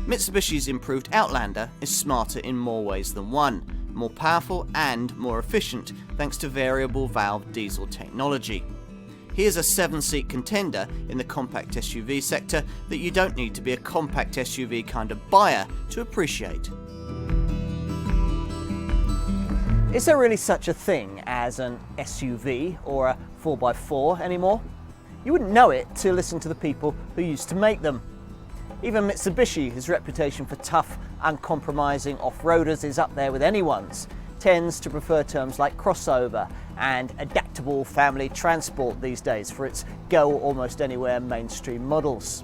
Mitsubishi's improved Outlander is smarter in more ways than one, more powerful and more efficient thanks to variable valve diesel technology. Here's a 7-seat contender in the compact SUV sector that you don't need to be a compact SUV kind of buyer to appreciate. Is there really such a thing as an SUV or a 4x4 anymore? You wouldn't know it to listen to the people who used to make them. Even Mitsubishi, whose reputation for tough, uncompromising off-roaders is up there with anyone's, tends to prefer terms like crossover and adaptable family transport these days for its go almost anywhere mainstream models.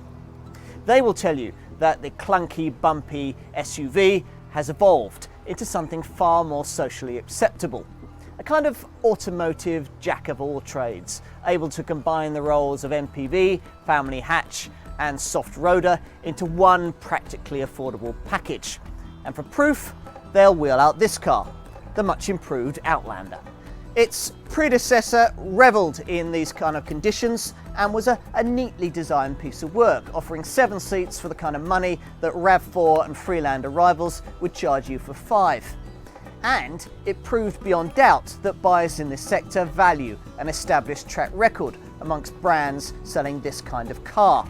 They will tell you that the clunky, bumpy SUV has evolved into something far more socially acceptable. A kind of automotive jack of all trades, able to combine the roles of MPV, family hatch and soft roader into one practically affordable package. And for proof, they'll wheel out this car, the much improved Outlander. Its predecessor revelled in these kind of conditions and was a neatly designed piece of work, offering 7 seats for the kind of money that RAV4 and Freelander rivals would charge you for 5. And it proved beyond doubt that buyers in this sector value an established track record amongst brands selling this kind of car.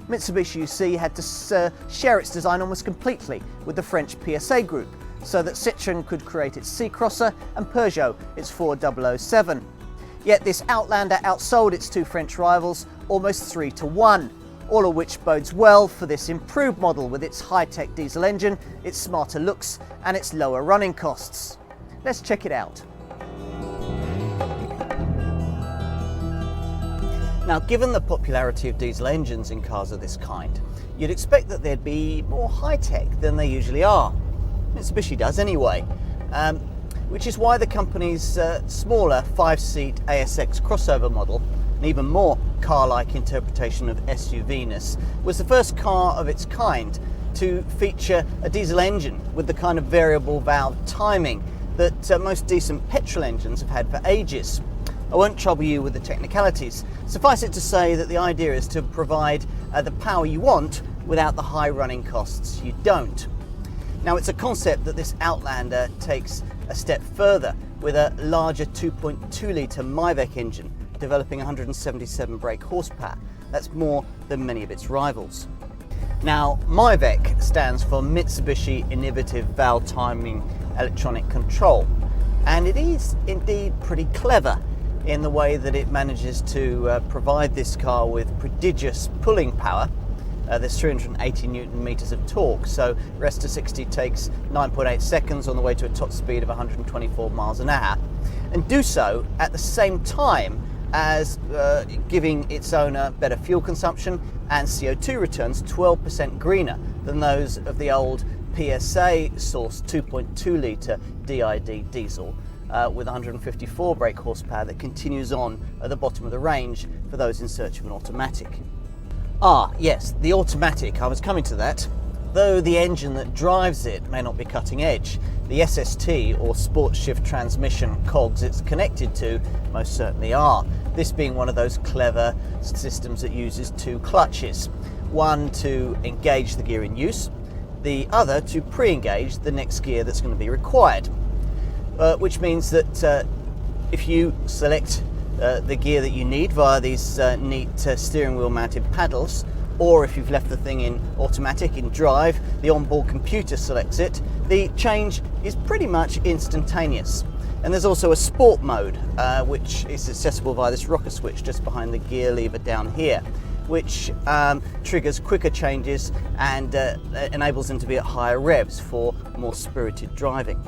Mitsubishi, you see, had to share its design almost completely with the French PSA group, so that Citroën could create its C-Crosser and Peugeot its 4007. Yet this Outlander outsold its 2 French rivals almost 3-1, all of which bodes well for this improved model with its high-tech diesel engine, its smarter looks and its lower running costs. Let's check it out. Now, given the popularity of diesel engines in cars of this kind, you'd expect that they'd be more high-tech than they usually are. Mitsubishi does anyway, which is why the company's smaller 5-seat ASX crossover model, an even more car-like interpretation of SUV-ness, was the first car of its kind to feature a diesel engine with the kind of variable valve timing that most decent petrol engines have had for ages. I won't trouble you with the technicalities. Suffice it to say that the idea is to provide the power you want without the high running costs you don't. Now, it's a concept that this Outlander takes a step further with a larger 2.2 litre Myvec engine developing 177 brake horsepower. That's more than many of its rivals. Now, Myvec stands for Mitsubishi Innovative Valve Timing Electronic Control, and it is indeed pretty clever in the way that it manages to provide this car with prodigious pulling power. There's 380 Newton meters of torque, so rest to 60 takes 9.8 seconds on the way to a top speed of 124 miles an hour, and do so at the same time as giving its owner better fuel consumption and CO2 returns 12% greener than those of the old PSA sourced 2.2 litre DID diesel with 154 brake horsepower that continues on at the bottom of the range for those in search of an automatic. Ah, yes, the automatic, I was coming to that. Though the engine that drives it may not be cutting edge, the SST or sports shift transmission cogs it's connected to most certainly are. This being one of those clever systems that uses 2 clutches, one to engage the gear in use, the other to pre-engage the next gear that's going to be required, which means that if you select the gear that you need via these neat steering wheel mounted paddles, or if you've left the thing in automatic in drive, the onboard computer selects it, the change is pretty much instantaneous. And there's also a sport mode, which is accessible via this rocker switch just behind the gear lever down here, which triggers quicker changes and enables them to be at higher revs for more spirited driving.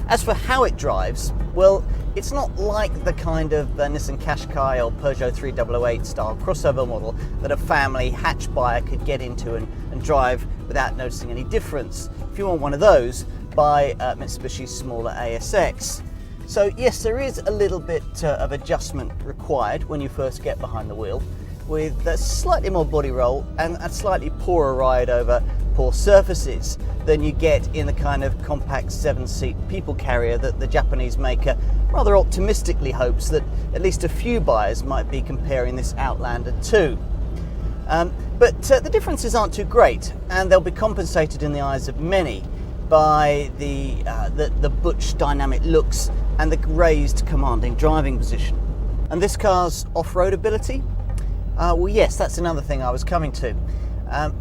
As for how it drives, well, it's not like the kind of Nissan Qashqai or Peugeot 3008 style crossover model that a family hatch buyer could get into and drive without noticing any difference. If you want one of those, buy Mitsubishi's smaller ASX. So yes, there is a little bit of adjustment required when you first get behind the wheel, with a slightly more body roll and a slightly poorer ride over poor surfaces than you get in the kind of compact 7-seat people carrier that the Japanese maker rather optimistically hopes that at least a few buyers might be comparing this Outlander to. But the differences aren't too great, and they'll be compensated in the eyes of many by the butch dynamic looks and the raised commanding driving position. And this car's off-road ability? Well, yes, that's another thing I was coming to.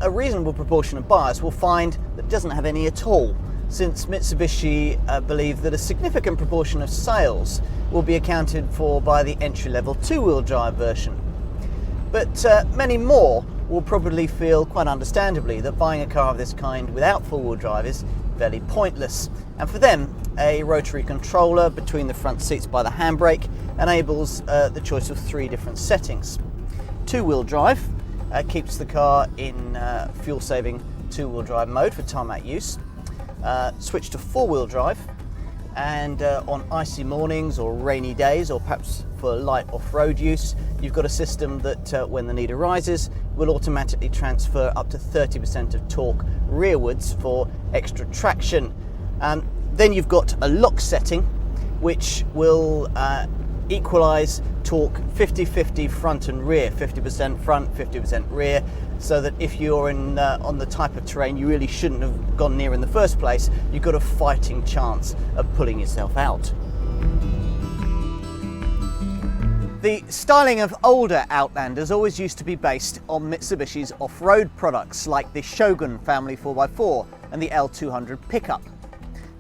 A reasonable proportion of buyers will find that it doesn't have any at all, since Mitsubishi believe that a significant proportion of sales will be accounted for by the entry-level two-wheel drive version. But many more will probably feel, quite understandably, that buying a car of this kind without four-wheel drive is fairly pointless. And for them, a rotary controller between the front seats by the handbrake enables the choice of 3 different settings. Two-wheel drive keeps the car in fuel-saving two-wheel drive mode for tarmac use. Switch to four-wheel drive, and on icy mornings or rainy days, or perhaps for light off-road use, you've got a system that when the need arises will automatically transfer up to 30% of torque rearwards for extra traction. Then you've got a lock setting which will equalize torque 50-50 front and rear, 50% front, 50% rear, so that if you're on the type of terrain you really shouldn't have gone near in the first place, you've got a fighting chance of pulling yourself out. The styling of older Outlanders always used to be based on Mitsubishi's off-road products like the Shogun family 4x4 and the L200 pickup.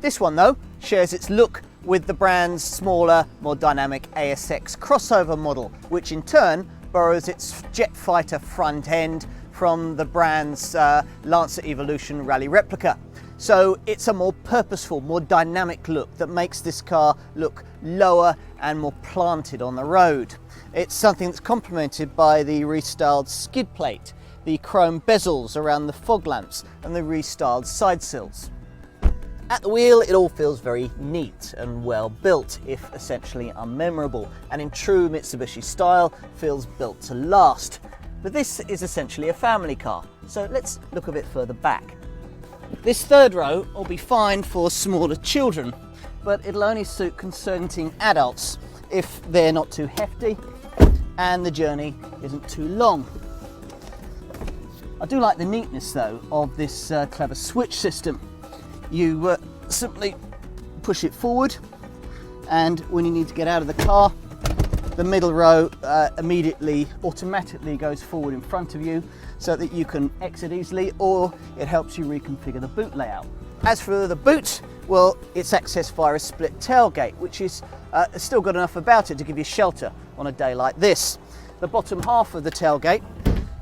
This one though shares its look with the brand's smaller, more dynamic ASX crossover model, which in turn borrows its jet fighter front end from the brand's Lancer Evolution rally replica. So it's a more purposeful, more dynamic look that makes this car look lower and more planted on the road. It's something that's complemented by the restyled skid plate, the chrome bezels around the fog lamps and the restyled side sills. At the wheel, it all feels very neat and well built, if essentially unmemorable, and in true Mitsubishi style, feels built to last. But this is essentially a family car, so let's look a bit further back. This third row will be fine for smaller children, but it'll only suit consenting adults if they're not too hefty and the journey isn't too long. I do like the neatness though of this clever switch system. You simply push it forward, and when you need to get out of the car, the middle row immediately automatically goes forward in front of you so that you can exit easily, or it helps you reconfigure the boot layout. As for the boot, well, it's accessed via a split tailgate, which is still got enough about it to give you shelter on a day like this. The bottom half of the tailgate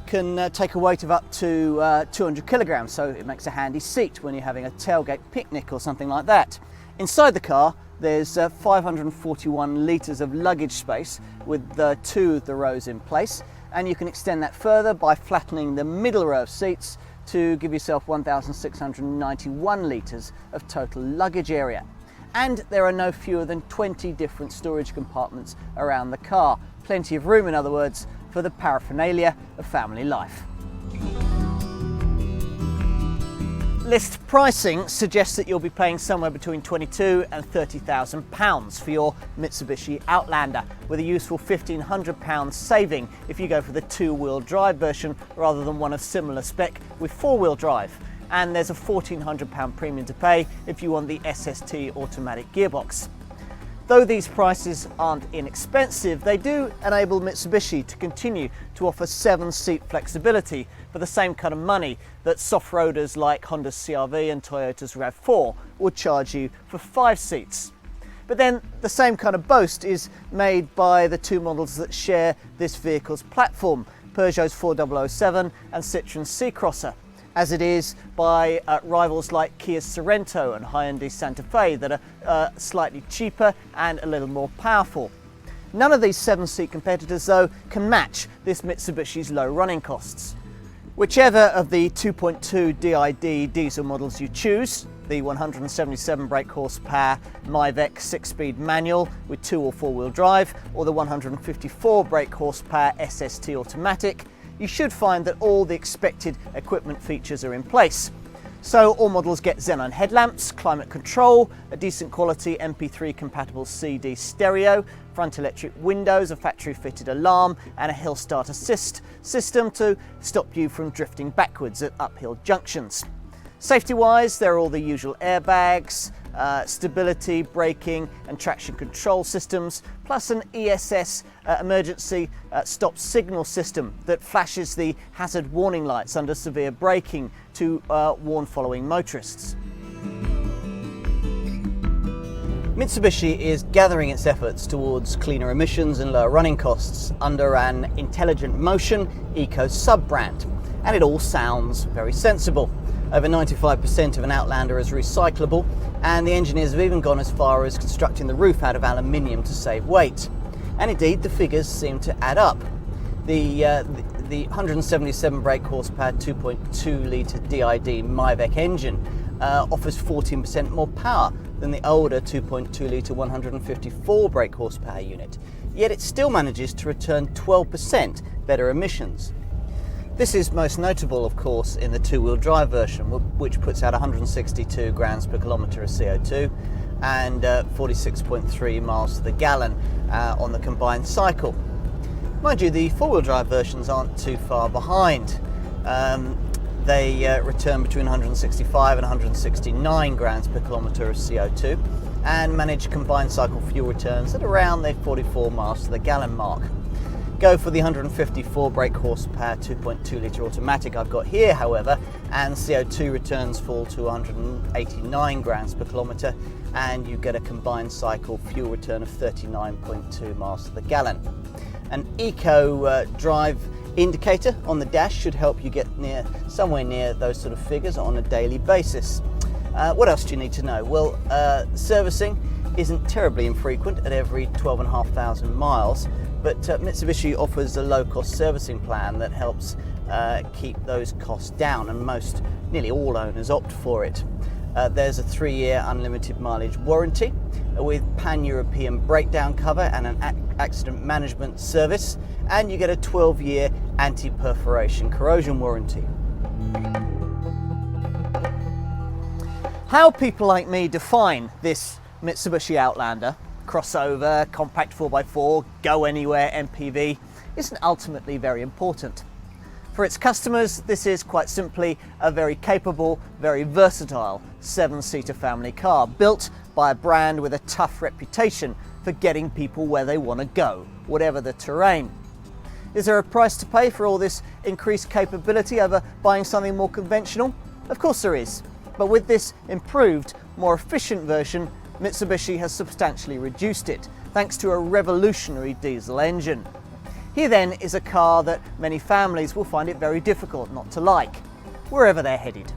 can take a weight of up to 200 kilograms, so it makes a handy seat when you're having a tailgate picnic or something like that. Inside the car, there's 541 litres of luggage space with 2 of the rows in place, and you can extend that further by flattening the middle row of seats to give yourself 1,691 litres of total luggage area. And there are no fewer than 20 different storage compartments around the car. Plenty of room, in other words, for the paraphernalia of family life. List pricing suggests that you'll be paying somewhere between £22,000 and £30,000 for your Mitsubishi Outlander, with a useful £1,500 saving if you go for the two-wheel drive version rather than one of similar spec with four-wheel drive. And there's a £1,400 premium to pay if you want the SST automatic gearbox. Though these prices aren't inexpensive, they do enable Mitsubishi to continue to offer 7-seat flexibility for the same kind of money that soft-roaders like Honda's CR-V and Toyota's RAV4 would charge you for 5 seats. But then the same kind of boast is made by the 2 models that share this vehicle's platform, Peugeot's 4007 and Citroen's C-Crosser, as it is by rivals like Kia's Sorento and Hyundai Santa Fe that are slightly cheaper and a little more powerful. None of these 7-seat competitors though can match this Mitsubishi's low running costs. Whichever of the 2.2 DID diesel models you choose, the 177 brake horsepower Myvec 6-speed manual with 2 or 4-wheel drive, or the 154 brake horsepower SST automatic, you should find that all the expected equipment features are in place. So all models get xenon headlamps, climate control, a decent quality MP3 compatible CD stereo, front electric windows, a factory fitted alarm and a hill start assist system to stop you from drifting backwards at uphill junctions. Safety wise, there are all the usual airbags, stability, braking and traction control systems, plus an ESS emergency stop signal system that flashes the hazard warning lights under severe braking to warn following motorists. Mitsubishi is gathering its efforts towards cleaner emissions and lower running costs under an Intelligent Motion Eco sub-brand, and it all sounds very sensible. Over 95% of an Outlander is recyclable, and the engineers have even gone as far as constructing the roof out of aluminium to save weight. And indeed, the figures seem to add up. The 177 brake horsepower 2.2 litre DID Myvec engine offers 14% more power than the older 2.2 litre 154 brake horsepower unit, yet it still manages to return 12% better emissions. This is most notable, of course, in the two-wheel drive version, which puts out 162 grams per kilometre of CO2 and 46.3 miles to the gallon on the combined cycle. Mind you, the four-wheel drive versions aren't too far behind. They return between 165 and 169 grams per kilometre of CO2 and manage combined cycle fuel returns at around the 44 miles to the gallon mark. Go for the 154 brake horsepower 2.2 litre automatic I've got here, however, and CO2 returns fall to 189 grams per kilometre and you get a combined cycle fuel return of 39.2 miles to the gallon. An eco drive indicator on the dash should help you get somewhere near those sort of figures on a daily basis. What else do you need to know? Well, servicing isn't terribly infrequent at every 12,500 miles, but Mitsubishi offers a low-cost servicing plan that helps keep those costs down, and nearly all owners opt for it. There's a 3-year unlimited mileage warranty with pan-European breakdown cover and an accident management service, and you get a 12-year anti-perforation corrosion warranty. How people like me define this Mitsubishi Outlander, crossover, compact 4x4, go anywhere MPV, isn't ultimately very important. For its customers, this is quite simply a very capable, very versatile 7-seater family car built by a brand with a tough reputation for getting people where they want to go, whatever the terrain. Is there a price to pay for all this increased capability over buying something more conventional? Of course there is, but with this improved, more efficient version, Mitsubishi has substantially reduced it, thanks to a revolutionary diesel engine. Here then is a car that many families will find it very difficult not to like, wherever they're headed.